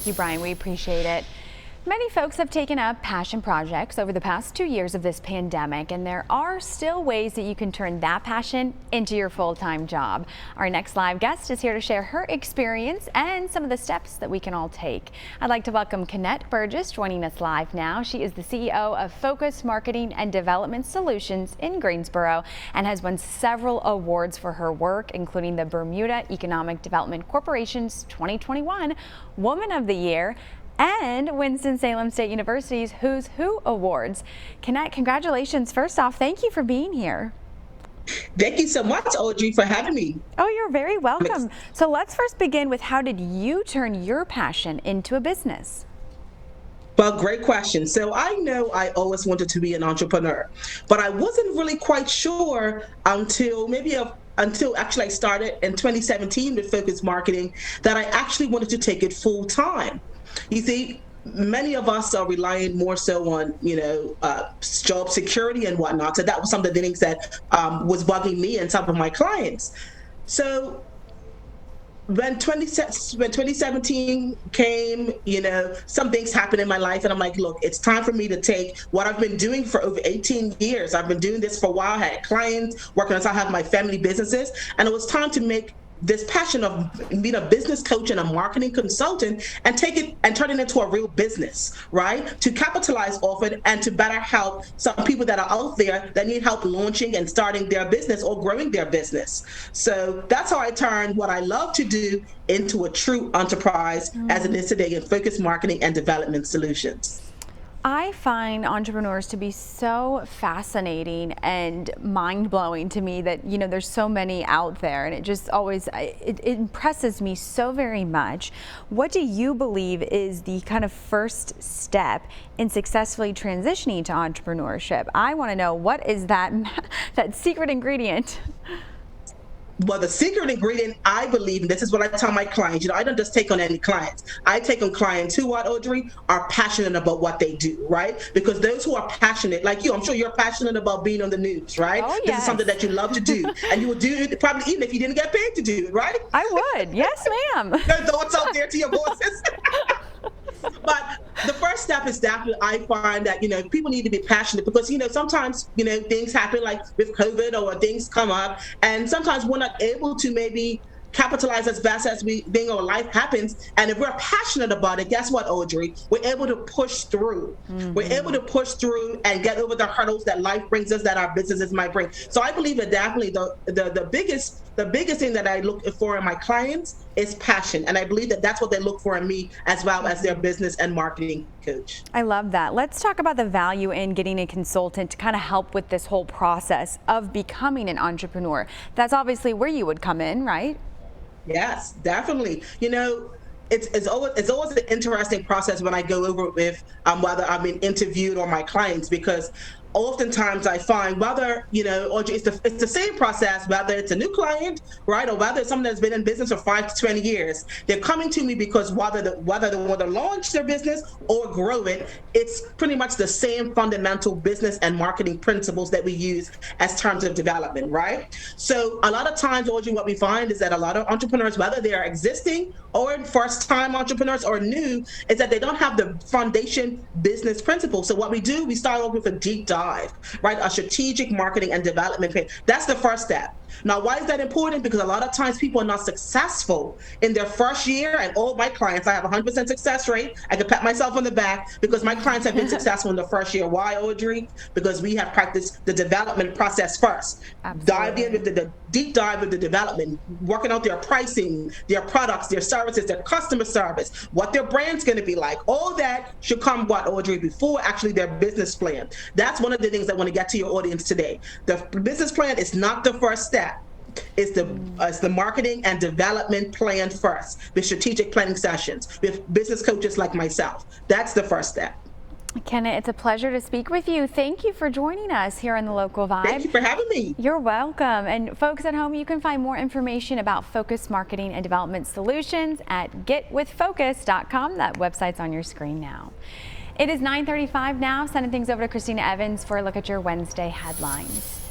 Thank you, Brian. We appreciate it. Many folks have taken up passion projects over the past 2 years of this pandemic, and there are still ways that you can turn that passion into your full-time job. Our next live guest is here to share her experience and some of the steps that we can all take. I'd like to welcome Kennette Burgess joining us live now. She is the CEO of Focus Marketing and Development Solutions in Greensboro and has won several awards for her work, including the Bermuda Economic Development Corporation's 2021 Woman of the Year and Winston-Salem State University's Who's Who Awards. Kennette, congratulations. First off, thank you for being here. Thank you so much, Audrey, for having me. Oh, you're very welcome. So let's first begin with, how did you turn your passion into a business? Well, great question. So I know I always wanted to be an entrepreneur, but I wasn't really quite sure until actually I started in 2017 with Focus Marketing that I actually wanted to take it full time. You see, many of us are relying more so on, job security and whatnot. So that was some of the things that was bugging me and some of my clients. So when 2017 came, some things happened in my life, and I'm like, look, it's time for me to take what I've been doing for over 18 years. I've been doing this for a while. I had clients working on, I have my family businesses, and it was time to make this passion of being a business coach and a marketing consultant and take it and turn it into a real business, right? To capitalize off it and to better help some people that are out there that need help launching and starting their business or growing their business. So that's how I turned what I love to do into a true enterprise as it is today in Focus Marketing and Development Solutions. I find entrepreneurs to be so fascinating and mind-blowing to me that, there's so many out there, and it just always, it impresses me so very much. What do you believe is the kind of first step in successfully transitioning to entrepreneurship? I want to know, what is that secret ingredient? Well, the secret ingredient, I believe, and this is what I tell my clients, I don't just take on any clients. I take on clients who, Audrey, are passionate about what they do, right? Because those who are passionate, like you, I'm sure you're passionate about being on the news, right? Oh, yes. This is something that you love to do, and you would do it probably even if you didn't get paid to do it, right? I would, yes, ma'am. There's thoughts out there to your bosses. But the first step is definitely, I find that, people need to be passionate because, sometimes, things happen like with COVID or things come up, and sometimes we're not able to maybe capitalize as best as our life happens. And if we're passionate about it, guess what, Audrey? We're able to push through. Mm-hmm. We're able to push through and get over the hurdles that life brings us, that our businesses might bring. So I believe that definitely the biggest thing that I look for in my clients is passion. And I believe that that's what they look for in me, as well as their business and marketing coach. I love that. Let's talk about the value in getting a consultant to kind of help with this whole process of becoming an entrepreneur. That's obviously where you would come in, right? Yes, definitely. It's always an interesting process when I go over it with whether I'm being interviewed or my clients, because oftentimes I find whether, it's the same process, whether it's a new client, right, or whether it's someone that's been in business for 5 to 20 years, they're coming to me because whether they want to launch their business or grow it, it's pretty much the same fundamental business and marketing principles that we use as terms of development, right? So a lot of times, Audrey, what we find is that a lot of entrepreneurs, whether they are existing or first-time entrepreneurs or new, is that they don't have the foundation business principles. So what we do, we start off with a deep dive, right? A strategic marketing and development plan. That's the first step. Now, why is that important? Because a lot of times people are not successful in their first year, and all my clients, I have a 100% success rate. I can pat myself on the back because my clients have been successful in the first year. Why, Audrey? Because we have practiced the development process first. Absolutely. Dived in with the deep dive with the development, working out their pricing, their products, their services, their customer service, what their brand's going to be like. All that should come, Audrey, before actually their business plan. That's one of the things I want to get to your audience today. The business plan is not the first step. It's the marketing and development plan first, with strategic planning sessions, with business coaches like myself. That's the first step. Kennette, it's a pleasure to speak with you. Thank you for joining us here on the Local Vibe. Thank you for having me. You're welcome. And folks at home, you can find more information about Focus Marketing and Development Solutions at getwithfocus.com. That website's on your screen now. It is 9:35 now. Sending things over to Christina Evans for a look at your Wednesday headlines.